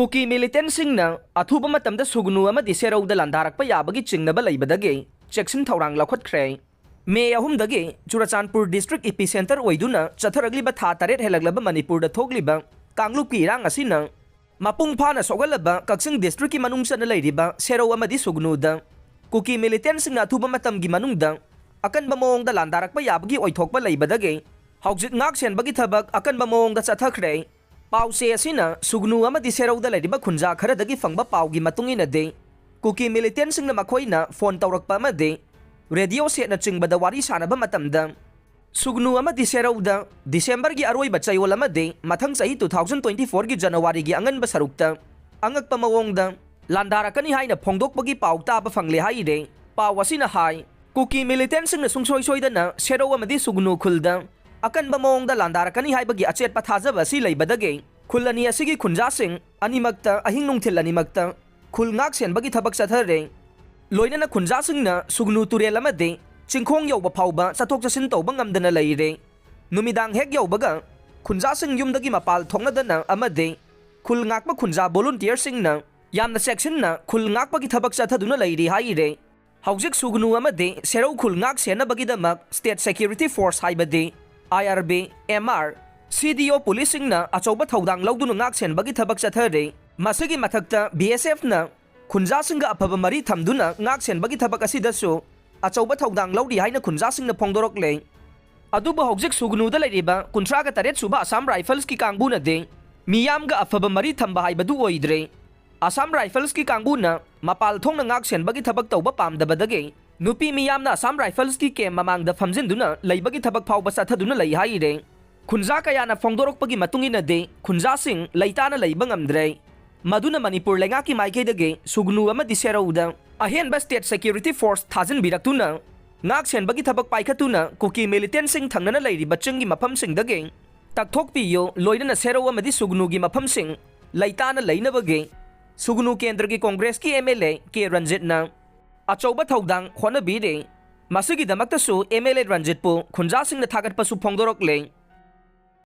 cookie मिलिटेंटसिंगना अथुब मतमदा सुगनु अमदि सेरौदा लांदारकपा याबगी चिंगनबा लैबदगे चेक्सिन थौरांग लौखटख्रे मे अहुमदगे Churachandpur district epicentre ओइदुना चथरगलिबा था तरेट हेलगलबा मणिपुरदा थोगलिबा कांगलुपकी इरांग असिना मपुंग फाना सोगलबा कक्सिंग डिस्ट्रिक्ट की मनुंग चना लैरिबा सेरौ अमदि सुगनुदा कुकी मिलिटेंटसिंगना अथुब मतमगी मनुंगदा अकनबा मोंगदा लांदारकपा याबगी ओइथोकपा लैबदगे हौजिक नाक सेनबगी थबक अकनबा मोंगदा चथखरे पाउसे असिना सुगनु अमदि सेरौदा लैरिबा खुंजा खरदगी फंगबा पाउगी मतुंगिनदे कुकी मिलिटेंटसिंगना मखोइना फोन तौरकपा अमदे रेडियो सेटना चिंगबदा वारी सानबा मतमदा सुगनु अमदि सेरौदा डिसेंबर की अरोइबा चयोल अमदे मथंग चही 2024 की जनवरी की अंगनबा सरुकता अंगकपा मवोंगदा लांदारकनी हाइना फोंदोकपगी पाउ ताबा फंगले हाइरे पाउ असिना हाइ कुकी मिलिटेंटसिंगना सुंगसोय सोयदना सेरौ अमदि सुगनु खुलदा अकनबा मवोंगदा लांदारकनी हाइबगी अचेतपा थाजबा असि लैबदगे खुल अनि असिगी खुंजासिंग अनिमक्ता अहिंग नुंगथिल अनिमक्ता खुल ngaक सेनबगी थबक चथरे लोइनना खुंजासिंगना सुगनु तुरेल अमदे चिंखोंग यौबा फाउबा चथोक चसिन तौबा ngamdana लैरे नुमिदांग हेक यौबगा खुंजासिंग युमदगी मपाल थोंगदना अमदे खुल ngaकपा खुंजा वॉलंटियरसिंगना यामना सेक्शनना खुल ngaकपगी थबक चथदुना लैरि हाइरे हौजिक सुगनु अमदे सेरौ खुल ngaक सेनबगीदमक स्टेट सिक्योरिटी फोर्स हाइबदे IRB MR CDO पुलिसिंगना अचौबा थौदांग लौदुना ngaक सेनबगी थबक चथरे मसिगी मथक्ता BSF ना खुंजासिंगा अफबा मरी थमदुना ngaक सेनबगी थबक असिदसु अचौबा थौदांग लौदी हाइना खुंजासिंगना फोंदोरकले अदुबा हौजिक सुगनुदा लैरिबा 38 सुबा असम राइफल्स की कांगबुना दे मियामगा अफबा मरी थंबा हाइबदु ओइद्रे असम राइफल्स की कांगबुना मपाल थोंगना ngaक सेनबगी थबक तौबा पामदबदगे नुपी मियामना असम राइफल्स की केम ममांगदा फमजिनदुना लैबगी थबक फाउबा चथदुना लै हाइरे खुंजा कयाना फोंदोरकपगी मतुंगिना दे खुंजासिंग लैताना लैबा ngamdre मधुना मणिपुर लेंगा की माइकेदगे सुगनु अमदि सेरौदा अहेनबा स्टेट सिक्योरिटी फोर्स थाजिन बिरक्तुना ngaक सेनबगी थबक पाइखतुना कुकी मिलिटेंटसिंग थंगना लैरिबा चिंगी मफमसिंगदगे तकथोकपियो लोइनना सेरौ अमदि सुगनुगी मफमसिंग लैताना लैनबगे सुगनु केंद्र की कांग्रेस की MLA के रंजितना अचौबा थौदांग होनबीरे मसिगी दमक्तसु MLA रंजितपु खुंजासिंगना थागतपसु फोंदोरकले